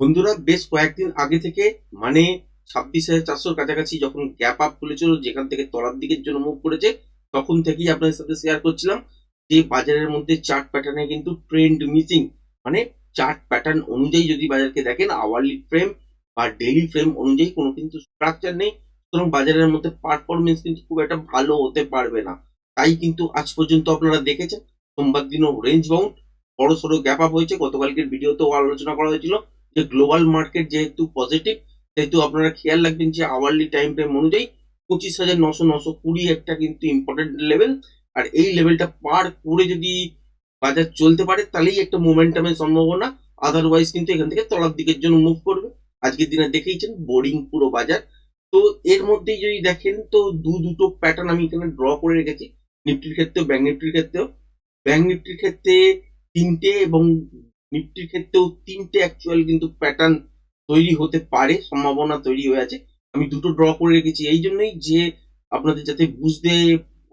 বন্ধুরা, বেশ কয়েকদিন আগে থেকে মানে 26,400 কাছাকাছি যখন গ্যাপ আপ খুলেছিল, যেখান থেকে তলার দিকের জন্য মুভ করেছে, তখন থেকেই আপনাদের সাথে শেয়ার করছিলাম যে বাজারের মধ্যে চার্ট প্যাটার্নে কিন্তু ট্রেন্ড মিসিং। মানে চার্ট প্যাটার্ন অনুযায়ী যদি বাজারকে দেখেন, আওয়ারলি ফ্রেম বা ডেইলি ফ্রেম অনুযায়ী কোনো কিন্তু স্ট্রাকচার নেই। সুতরাং বাজারের মধ্যে পারফরমেন্স কিন্তু খুব একটা ভালো হতে পারবে না। তাই কিন্তু আজ পর্যন্ত আপনারা দেখেছেন সোমবার দিনও রেঞ্জ বাউন্ড বড় সড়ো গ্যাপ আপ হয়েছে। গতকালকের ভিডিওতেও আলোচনা করা হয়েছিল যে গ্লোবাল মার্কেট যেহেতু পজিটিভ, সেহেতু আপনারা খেয়াল রাখবেন যে আওয়ারলি টাইম ফ্রেম অনুযায়ী 25,900 একটা কিন্তু ইম্পর্টেন্ট লেভেল। আর এই লেভেলটা পার করে যদি বাজার চলতে পারে তাহলেই একটা মোমেন্টামের সম্ভাবনা। আদারওয়াইজ কিন্তু এখান থেকে তলার দিকের জন্য মুভ করবে। আজকের দিনে দেখেইছেন বোরিং পুরো বাজার। তো এর মধ্যেই যদি দেখেন তো দুটো প্যাটার্ন আমি এখানে ড্র করে রেখেছি, নিফটির ক্ষেত্রেও ব্যাংক নিফটির ক্ষেত্রেও। ব্যাংক নিফটির ক্ষেত্রে তিনটে এবং নিফটির ক্ষেত্রেও তিনটে অ্যাকচুয়াল কিন্তু প্যাটার্ন তৈরি হতে পারে, সম্ভাবনা তৈরি হয়ে আছে। আমি দুটো ড্র করে রেখেছি এই জন্যই যে আপনাদের যাতে বুঝতে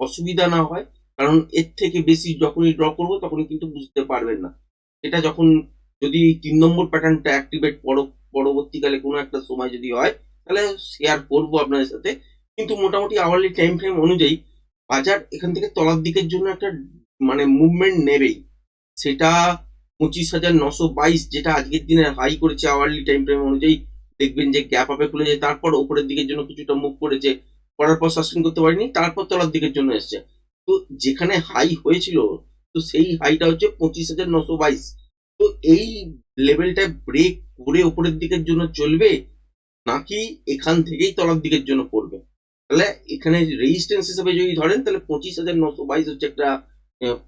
অসুবিধা না হয়, কারণ এর থেকে বেশি যখনই ড্র করবো তখনই কিন্তু বুঝতে পারবেন না। এটা যখন যদি 3 নম্বর প্যাটার্নটা অ্যাক্টিভেট পরবর্তীকালে কোনো একটা সময় যদি হয়, তাহলে শেয়ার করবো আপনাদের সাথে। কিন্তু মোটামুটি আওয়ারলি টাইম ফ্রেম অনুযায়ী বাজার এখান থেকে তলার দিকের জন্য একটা মানে মুভমেন্ট নেবেই। সেটা 25,922 যেটা আজকের দিনে হাই করেছে আওয়ারলি টাইম ফ্রেম অনুযায়ী, দেখবেন যে গ্যাপ আপে খুলেছে, তারপর উপরের দিকের জন্য কিছুটা মুভ করেছে, করার পর সাস্টেন করতে পারেনি, তারপর তলার দিকের জন্য এসছে। তো যেখানে হাই হয়েছিল, তো সেই হাইটা হচ্ছে 25,922। তো এই লেভেলটা ব্রেক করে উপরের দিকের জন্য চলবে, নাকি এখান থেকেই তলার দিকের জন্য পড়বে? তাহলে এখানে রেজিস্ট্যান্স হিসেবে যদি ধরেন, তাহলে 25,922 হচ্ছে একটা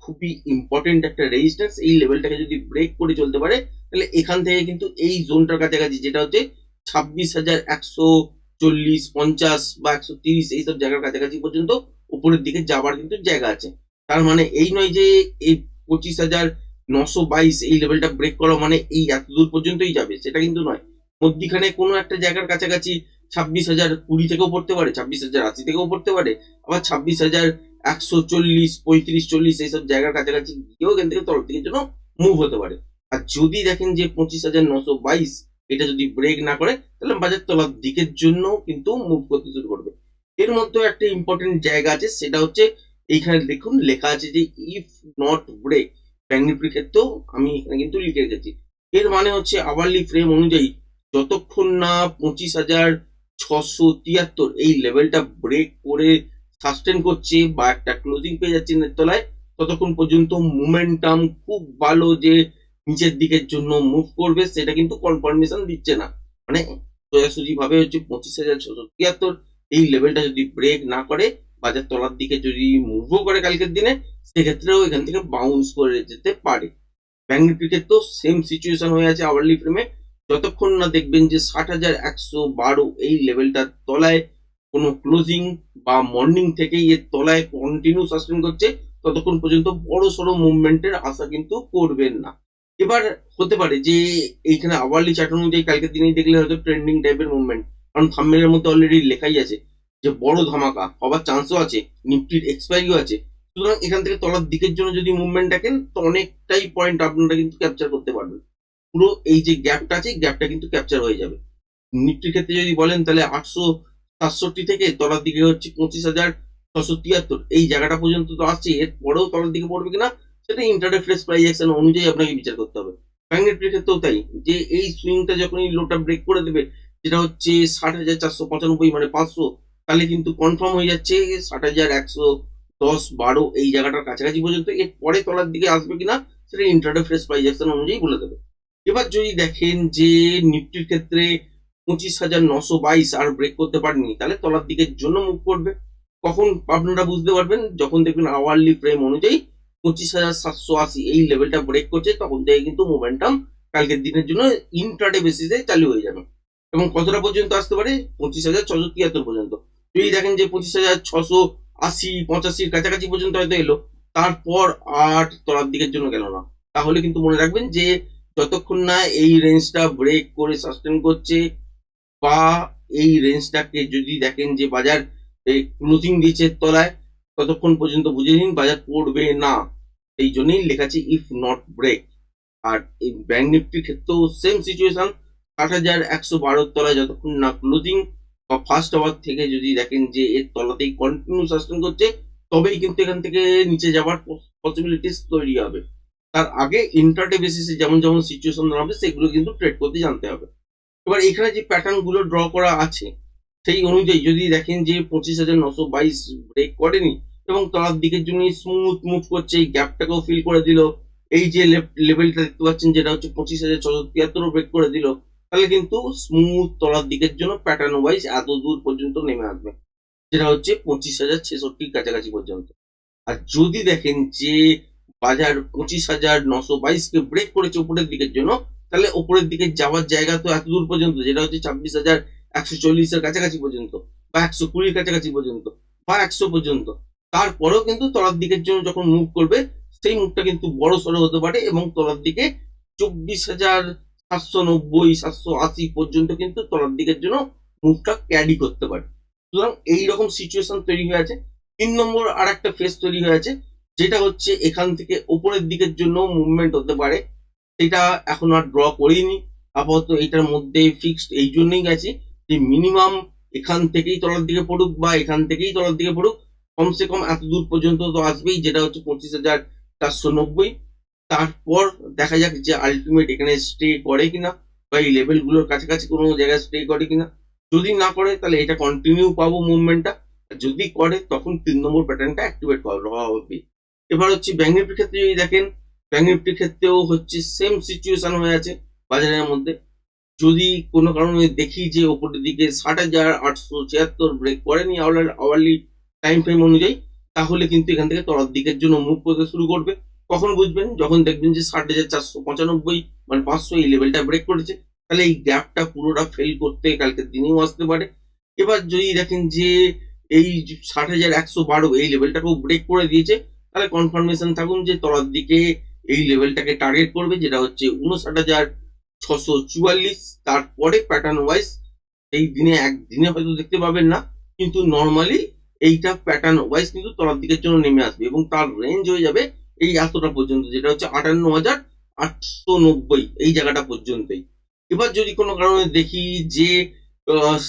খুবই ইম্পর্টেন্ট একটা রেজিস্ট্যান্স। এই লেভেলটাকে যদি ব্রেক করে চলতে পারে, তাহলে এখান থেকে কিন্তু এই জোনটার কাছাকাছি, যেটা হচ্ছে 26,140, 50 বা 130, এইসব জায়গার কাছাকাছি পর্যন্ত উপরের দিকে যাবার কিন্তু জায়গা আছে। তার মানে এই নয় যে এই 25,922 এই লেভেলটা ব্রেক করা মানে এই এত দূর পর্যন্তই যাবে, সেটা কিন্তু নয়। মধ্যিখানে কোনো একটা জায়গার কাছাকাছি 26,020 থেকেও পড়তে পারে, 26,080 থেকেও পড়তে পারে, আবার 26,140, 35, 40 এইসব জায়গার কাছাকাছি গিয়েও এখান থেকে তরফ দিকের জন্য মুভ হতে পারে। আর যদি দেখেন যে 25,922 এটা যদি ব্রেক না করে, তাহলে বাজার তলার দিকের জন্য কিন্তু মুভ করতে শুরু করবে। এর মধ্যে একটা ইম্পর্টেন্ট জায়গা আছে, সেটা হচ্ছে এইখানে দেখুন লেখা আছে যে ইফ নট ব্রেক। ব্যাংক নিফটির ক্ষেত্রেও আমি এখানে কিন্তু লিখে রেখেছি। এর মানে হচ্ছে আওয়ারলি ফ্রেম অনুযায়ী যতক্ষণ না 25,673 এই লেভেলটা ব্রেক করে সাস্টেন করছে বা একটা ক্লোজিং পেয়ে যাচ্ছে এর তলায়, ততক্ষণ পর্যন্ত মোমেন্টাম খুব ভালো যে নিচের দিকের জন্য মুভ করবে সেটা কিন্তু কনফার্মেশন দিচ্ছে না। মানে সোজাসুজি ভাবে হচ্ছে 25,673 এই লেভেলটা যদি ব্রেক না করে, বাজার তলার দিকে যদি মুভও করে কালকের দিনে, সেক্ষেত্রেও এখান থেকে বাউন্স করে যেতে পারে। ব্যাংক নিফটির ক্ষেত্রেও সেম সিচুয়েশন হয়ে আছে আওয়ারলি ফ্রেমে। যতক্ষণ না দেখবেন যে 60,112 এই লেভেলটার তলায় কোনো ক্লোজিং বা মর্নিং থেকেই এর তলায় কন্টিনিউ সাস্টেন করছে, ততক্ষণ পর্যন্ত বড় সড়ো মুভমেন্টের আশা কিন্তু করবেন না। এবার হতে পারে যে এইখানে আওয়ারলি চার্ট অনুযায়ী কালকের দিনেই দেখলে হয়তো ট্রেন্ডিং টাইপের মুভমেন্ট, কারণ থাম্বনেলের মধ্যে অলরেডি লেখাই আছে যে বড় ধামাকা হবার চান্সও আছে, নিফটির এক্সপায়ারিও আছে। সুতরাং এখান থেকে তলার দিকের জন্য যদি মুভমেন্ট দেখেন, তো অনেকটাই পয়েন্ট আপনারা কিন্তু ক্যাপচার করতে পারবেন। পুরো এই যে গ্যাপটা আছে, গ্যাপটা কিন্তু ক্যাপচার হয়ে যাবে। নিফটির ক্ষেত্রে যদি বলেন, তাহলে 867 থেকে তলার দিকে হচ্ছে 25,673 এই জায়গাটা পর্যন্ত তো আসছে, এর পরেও তলার দিকে পড়বে কিনা সেটা ইন্টারডে ফ্রেশ প্রাইস অ্যাকশন অনুযায়ী আপনাকে বিচার করতে হবে। ব্যাংক নিফটির ক্ষেত্রেও তাই, যে এই সুইংটা যখন এই লোটা ব্রেক করে দেবে, যেটা হচ্ছে 60,495 মানে 500, তাহলে কিন্তু কনফার্ম হয়ে যাচ্ছে 60,110, 12 এই জায়গাটার কাছাকাছি পর্যন্ত। এর পরে তলার দিকে আসবে কিনা সেটা ইন্টারডে ফ্রেশ প্রাইস অ্যাকশন অনুযায়ী বলে দেবে। এবার যদি দেখেন যে নিফটির ক্ষেত্রে 25,922 আর ব্রেক করতে পারেনি, তাহলে তলার দিকের জন্য মুভ করবে। কখন আপনারা বুঝতে পারবেন? যখন দেখবেন আওয়ারলি ফ্রেম অনুযায়ী 25,780 এই লেভেলটা ব্রেক করছে, তখন থেকে কিন্তু মোমেন্টাম কালকের দিনের জন্য ইন্ট্রাডে বেসিসে চালু হয়ে যাবে। এবং কতটা পর্যন্ত আসতে পারে? 25,673 পর্যন্ত। যদি দেখেন যে 25,680, 85 কাছাকাছি পর্যন্ত হয়তো এলো, তারপর আর তলার দিকের জন্য গেল না, তাহলে কিন্তু মনে রাখবেন যে যতক্ষণ না এই রেঞ্জটা ব্রেক করে সাস্টেন করছে, বা এই রেঞ্জটাকে যদি দেখেন যে বাজার ক্লোজিং দিচ্ছে তলায়, ততক্ষণ পর্যন্ত বুঝে নিন বাজার পড়বে না। এই জন্যই লেখা আছে ইফ নট ব্রেক। আর এই ব্যাংক নিফটির ক্ষেত্রেও সেম সিচুয়েশন, 60,112 তলায় যতক্ষণ না ক্লোজিং বা ফার্স্ট আওয়ার থেকে যদি দেখেন যে এর তলাতেই কন্টিনিউ সাস্টেন করছে, তবেই কিন্তু এখান থেকে নিচে যাওয়ার পসিবিলিটিস তৈরি হবে। তার আগে ইন্ট্রাডে বেসিসে যেমন যেমন সিচুয়েশন দাঁড়াবে সেগুলো কিন্তু ট্রেড করতে জানতে হবে। এবার এখানে যে প্যাটার্ন গুলো ড্র করা আছে সেই অনুযায়ী যদি দেখেন যে 25,922 ব্রেক করেনি এবং তলার দিকের জন্য স্মুথ মুভ করছে, এই গ্যাপটাকেও ফিল করে দিল, এই যে লেভেলটা দেখতে পাচ্ছেন যেটা হচ্ছে 25,673 ব্রেক করে দিল, তাহলে কিন্তু স্মুথ তলার দিকের জন্য প্যাটার্ন ওয়াইজ এত দূর পর্যন্ত নেমে আসবে, যেটা হচ্ছে 25,066 কাছাকাছি পর্যন্ত। আর যদি দেখেন যে বাজার 25,922 কে ব্রেক করেছে উপরের দিকের জন্য, তাহলে উপরের দিকে যাওয়ার জায়গা তো এত দূর পর্যন্ত, যেটা হচ্ছে 26,140 এর কাছাকাছি পর্যন্ত, বা 120 কাছাকাছি পর্যন্ত, বা 100 পর্যন্ত। তারপরেও কিন্তু তলার দিকের জন্য যখন মুভ করবে, সেই মুভটা কিন্তু বড় সড়ো হতে পারে এবং তলার দিকে 24,790 780 পর্যন্ত কিন্তু তলার দিকের জন্য মুভটা ক্যারি করতে পারে। সুতরাং এইরকম সিচুয়েশন তৈরি হয়ে আছে। 3 নম্বর আর একটা ফেস তৈরি হয়েছে, যেটা হচ্ছে এখান থেকে উপরের দিকের জন্য মুভমেন্ট হতে পারে। এটা এখন আর ড্র করিনি, আপাতত এটার মধ্যে ফিক্সড এই জন্যই গেছি যে মিনিমাম এখান থেকেই তলার দিকে পড়ুক বা এখান থেকেই তলার দিকে পড়ুক, কমসে কম এত দূর পর্যন্ত তো আসবেই, যেটা হচ্ছে 25,490। তারপর দেখা যাক যে আলটিমেট এখানে স্টে করে কিনা বা এই লেভেল গুলোর কাছাকাছি কোনো জায়গায় স্টে করে কিনা। যদি না করে তাহলে এটা কন্টিনিউ পাবো মুভমেন্টটা, যদি করে তখন 3 নম্বর প্যাটার্নটা অ্যাক্টিভেট করা হবে। এবার হচ্ছে ব্যাংক নিফটির ক্ষেত্রে যদি দেখেন, ব্যাংক নিফটির ক্ষেত্রেও হচ্ছে সেম সিচুয়েশন হয়ে আছে বাজারের মধ্যে। যদি কোনো কারণে দেখি যে ওপরের দিকে 60,876 ব্রেক করেনি আওয়ারলি টাইম ফ্রেম অনুযায়ী, তাহলে কিন্তু এখান থেকে তলার দিকের জন্য মুভ করতে শুরু করবে। কখন বুঝবেন? যখন দেখবেন যে 60,495 মানে 500 এই লেভেলটা ব্রেক করেছে, তাহলে এই গ্যাপটা পুরোটা ফেল করতে কালকের দিনেও আসতে পারে। এবার যদি দেখেন যে এই 60,112 এই লেভেলটাকেও ব্রেক করে দিয়েছে, তাহলে কনফার্মেশন থাকুন যে তলার দিকে এই লেভেলটাকে টার্গেট করবে, যেটা হচ্ছে 59,644। তারপরে প্যাটার্ন ওয়াইজ এই দিনে একদিনে হয়তো দেখতে পাবেন না, কিন্তু নর্মালি এইটা প্যাটার্ন ওয়াইজ কিন্তু তলার দিকের জন্য নেমে আসবে এবং তার রেঞ্জ হয়ে যাবে এই এতটা পর্যন্ত, যেটা হচ্ছে 58,890 এই জায়গাটা পর্যন্তই। এবার যদি কোনো কারণে দেখি যে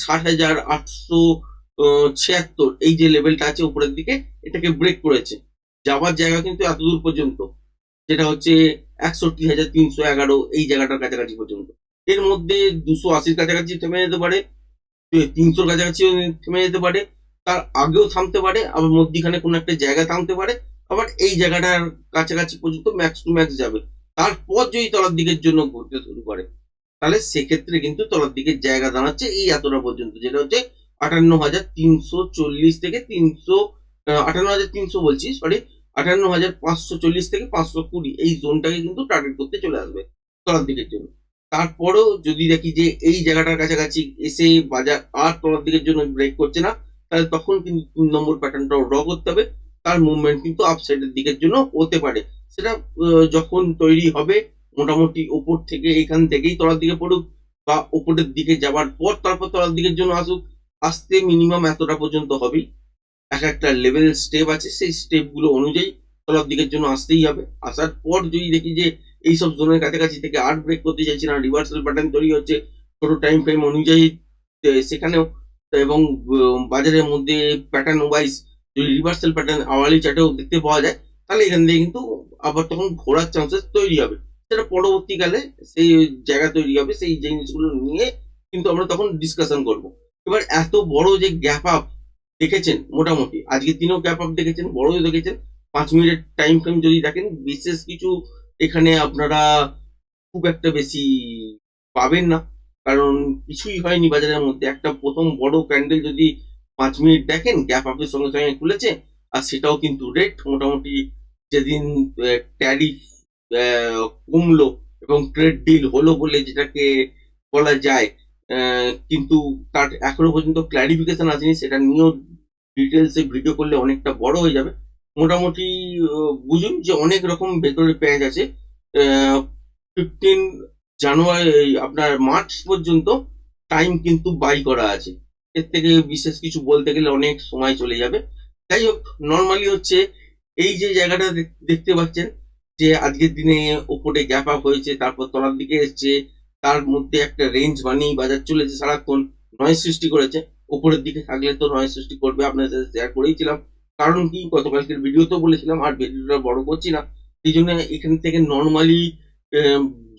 60,876 এই যে লেভেলটা আছে উপরের দিকে, এটাকে ব্রেক করেছে, যাওয়ার জায়গা কিন্তু এত দূর পর্যন্ত, যেটা হচ্ছে 61,311 এই জায়গাটার কাছাকাছি পর্যন্ত। এর মধ্যে 280 কাছাকাছি থেমে যেতে পারে, 300 কাছাকাছিও থেমে যেতে পারে, তার আগেও থামতে পারে, আবার মধ্যিখানে কোনো একটা জায়গা থামতে পারে, আবার এই জায়গাটার কাছাকাছি পর্যন্ত ম্যাক্স টু ম্যাক্স যাবে। তারপর যদি তলার দিকের জন্য ঘুরতে শুরু করে, তাহলে সেক্ষেত্রে কিন্তু তলার দিকের জায়গা দাঁড়াচ্ছে এই এতটা পর্যন্ত, যেটা হচ্ছে 58,340 থেকে 300, 58,300 বলছি, সরি, 58,540 থেকে 520 এই জোনটাকে কিন্তু টার্গেট করতে চলে আসবে তলার দিকের জন্য। তারপরেও যদি দেখি যে এই জায়গাটার কাছাকাছি এসে বাজার আর তলার দিকের জন্য ব্রেক করছে না, তাহলে তখন কিন্তু 3 নম্বর প্যাটার্নটাও ড্র করতে হবে। তার মুভমেন্ট কিন্তু আপসাইডের দিকের জন্য হতে পারে। সেটা যখন তৈরি হবে, মোটামুটি ওপর থেকে এখান থেকেই তলার দিকে পড়ুক বা ওপরের দিকে যাওয়ার পর তারপর তলার দিকের জন্য আসুক, আসতে মিনিমাম এতটা পর্যন্ত হবেই। এক একটা লেভেল স্টেপ আছে, সেই স্টেপ গুলো অনুযায়ী তলার দিকের জন্য আসতেই হবে। আসার পর যদি দেখি যে এইসব জোনের কাছাকাছি থেকে আর ব্রেক করতে চাইছি না, রিভার্সাল প্যাটার্ন তৈরি হচ্ছে ছোট টাইম ফ্রেম অনুযায়ী, সেখানেও এবং বাজারের মধ্যে প্যাটার্ন ওয়াইজ যদি রিভার্সাল প্যাটার্ন আওয়ারলি চার্টেও দেখতে পাওয়া যায়, তাহলে এখান থেকে কিন্তু আবার তখন ঘোরার চান্সেস তৈরি হবে। সেটা পরবর্তীকালে সেই জায়গা তৈরি হবে, সেই জিনিসগুলো নিয়ে কিন্তু আমরা তখন ডিসকাশন করব। এবার এত বড় যে গ্যাপ আপ দেখেছেন, মোটামুটি আজকের দিনেও গ্যাপ আপ দেখেছেন, বড়ই দেখেছেন, 5 মিনিটের টাইম ফ্রেম যদি দেখেন, বিশেষ কিছু এখানে আপনারা খুব একটা বেশি পাবেন না, কারণ কিছুই হয়নি বাজারের মধ্যে। একটা প্রথম বড় ক্যান্ডেল যদি 5 মিনিট দেখেন, গ্যাপ আপের সঙ্গে সঙ্গে খুলেছে, আর সেটাও কিন্তু রেট মোটামুটি যেদিন ট্যারিফ কমলো এবং ট্রেড ডিল হলো বলে যেটাকে বলা যায়, কিন্তু তার এখনো পর্যন্ত ক্ল্যারিফিকেশন আসেনি, সেটা নিয়েও ডিটেলসে ভিডিও করলে অনেকটা বড় হয়ে যাবে। মোটামুটি বুঝুন যে অনেক রকম ভেতরে পেঁয়াজ আছে। 15 জানুয়ারি আপনার মার্চ পর্যন্ত টাইম কিন্তু বাই করা আছে, এর থেকে বিশেষ কিছু বলতে গেলে অনেক সময় চলে যাবে। যাই হোক, নর্মালি হচ্ছে এই যে জায়গাটা দেখতে পাচ্ছেন যে আজকের দিনে ওপরে গ্যাপ আপ হয়েছে, তারপর তলার দিকে এসছে, তার মধ্যে একটা রেঞ্জ বানিয়ে বাজার চলেছে, সারাক্ষণ নয়েজ সৃষ্টি করেছে। ওপরের দিকে থাকলে তো নয়েজ সৃষ্টি করবে, আপনার সাথে শেয়ার করেইছিলাম। কারণ কি, গতকালকের ভিডিওতেও বলেছিলাম, আর ভিডিওটা বড় করছি না। সেই জন্য এখান থেকে নর্মালি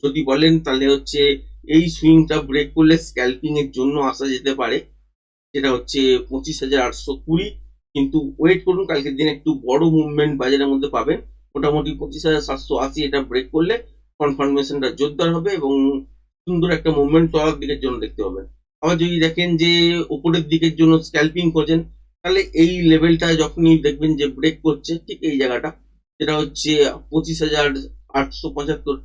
যদি বলেন তাহলে হচ্ছে এই সুইংটা ব্রেক করলে স্ক্যাল্পিং এর জন্য আসা যেতে পারে, সেটা হচ্ছে 25,820। কিন্তু ওয়েট করুন, কালকের দিনে একটু বড় মুভমেন্ট বাজারের মধ্যে পাবেন। মোটামুটি 25,780 এটা ব্রেক করলে কনফার্মেশনটা জোরদার হবে এবং সুন্দর একটা মুভমেন্ট তলার দিকের জন্য দেখতে পাবেন। আবার যদি দেখেন যে উপরের দিকের জন্য স্ক্যাল্পিং করছেন, তাহলে এই লেভেলটা যখনই দেখবেন যে ব্রেক করছে, ঠিক এই জায়গাটা, যেটা হচ্ছে 25,875,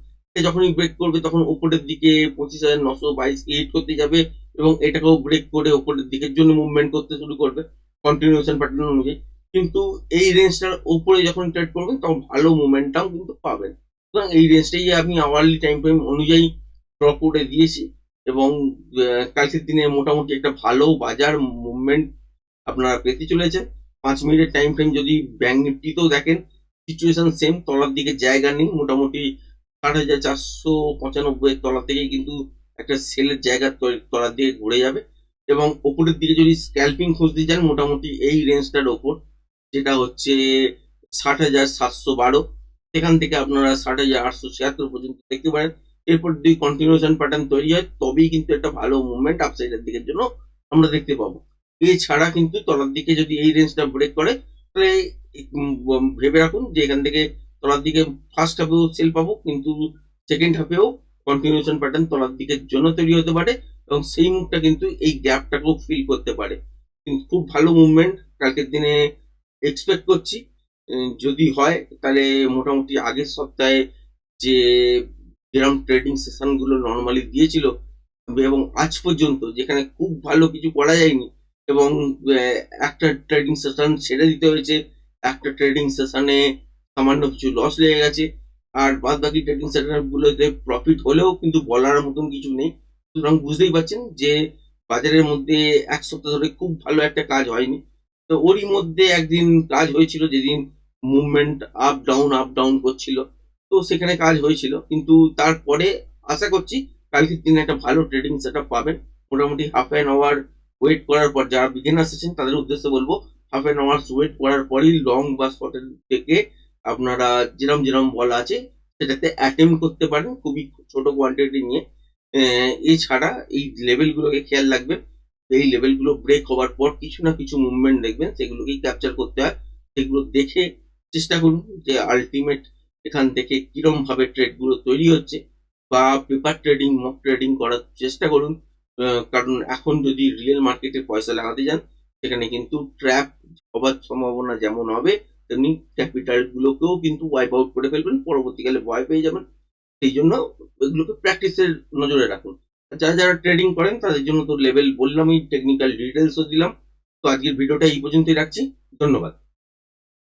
যখনই ব্রেক করবে তখন উপরের দিকে 25,922 হিট করতে যাবে এবং এটাকেও ব্রেক করে উপরের দিকের জন্য মুভমেন্ট করতে শুরু করবে কন্টিনিউশন প্যাটার্ন অনুযায়ী। কিন্তু এই রেঞ্জটার উপরে যখন ট্রেড করবেন তখন ভালো মোমেন্টাম কিন্তু পাবেন। সুতরাং এই রেঞ্জটাই আমি আওয়ারলি টাইম ফ্রেম অনুযায়ী ড্র করে দিয়েছি এবং কালকের দিনে মোটামুটি একটা ভালো বাজার মুভমেন্ট আপনারা পেতে চলেছেন। 5 মিনিটের টাইম ফ্রেম যদি ব্যাংক নিফটিতেও দেখেন, সিচুয়েশন সেম, তলার দিকে জায়গা নেই। মোটামুটি 8,495 এর তলা থেকেই কিন্তু একটা সেলের জায়গা তলার দিকে ঘুরে যাবে এবং ওপরের দিকে যদি স্ক্যাল্পিং খুঁজতে যান, মোটামুটি এই রেঞ্জটার ওপর, যেটা হচ্ছে 60,712, সেখান থেকে আপনারা 60,876 পর্যন্ত দেখতে পারেন। এরপর যদি কন্টিনিউশন প্যাটার্ন তৈরি হয়, তবেই কিন্তু একটা ভালো মুভমেন্ট আপসাইডের দিকের জন্য আমরা দেখতে পাবো। এছাড়া কিন্তু তলার দিকে যদি এই রেঞ্জটা ব্রেক করে, তাহলে ভেবে রাখুন যে এখান থেকে তলার দিকে ফার্স্ট হাফেও সেল পাবো, কিন্তু সেকেন্ড হাফেও কন্টিনিউশন প্যাটার্ন তলার দিকের জন্য তৈরি হতে পারে এবং সেই মুভটা কিন্তু এই গ্যাপটাকেও ফিল করতে পারে। কিন্তু খুব ভালো মুভমেন্ট কালকের দিনে এক্সপেক্ট করছি। যদি হয় তাহলে মোটামুটি আগের সপ্তাহে যে যেরকম ট্রেডিং সেশন গুলো নর্মালি দিয়েছিল এবং আজ পর্যন্ত যেখানে খুব ভালো কিছু করা যায়নি এবং একটা ট্রেডিং সেশন ছেড়ে দিতে হয়েছে, একটা ট্রেডিং সেশনে সামান্য কিছু লস লেগে গেছে, আর বাদ বাকি ট্রেডিং সেশন গুলোতে প্রফিট হলেও কিন্তু বলার মতন কিছু নেই। সুতরাং বুঝতেই পারছেন যে বাজারের মধ্যে এক সপ্তাহ ধরে খুব ভালো একটা কাজ হয়নি। তো ওরই মধ্যে একদিন কাজ হয়েছিল, যেদিন মুভমেন্ট আপ ডাউন করছিল, তো সেখানে কাজ হয়েছিল। কিন্তু তারপরে আশা করছি কালকের দিনে একটা ভালো ট্রেডিং সেটআপ পাবেন। মোটামুটি হাফ অ্যান আওয়ার ওয়েট করার পর, যারা বিগিনার্স আছেন তাদের উদ্দেশ্যে বলবো, হাফ অ্যান আওয়ার্স ওয়েট করার পরই লং বা শর্টের থেকে আপনারা যেরম যেরম বলা আছে সেটাতে অ্যাটেম্প করতে পারেন, খুবই ছোট কোয়ান্টিটি নিয়ে। এছাড়া এই লেভেলগুলোকে খেয়াল রাখবেন। এই লেভেলগুলো ব্রেক হওয়ার পর কিছু না কিছু মুভমেন্ট দেখবেন, সেগুলোকেই ক্যাপচার করতে হয়। সেগুলো দেখে চেষ্টা করুন যে আলটিমেট এখান থেকে কিরম ভাবে ট্রেড গুলো তৈরি হচ্ছে, বা পেপার ট্রেডিং, মক ট্রেডিং করার চেষ্টা করুন। কারণ এখন যদি রিয়েল মার্কেটে পয়সা লাগাতে যান, সেখানে কিন্তু ট্র্যাপ হবার সম্ভাবনা যেমন হবে, তেমনি ক্যাপিটাল গুলোকেও কিন্তু ওয়াইপ আউট করে ফেলবেন, পরবর্তীকালে ভয় পেয়ে যাবেন। সেই জন্য এগুলোকে প্র্যাকটিসের নজরে রাখুন। যারা যারা ট্রেডিং করেন তাদের জন্য তো লেভেল বললামই, টেকনিক্যাল ডিটেলসও দিলাম। তো আজকের ভিডিওটা এই পর্যন্তই রাখছি। ধন্যবাদ।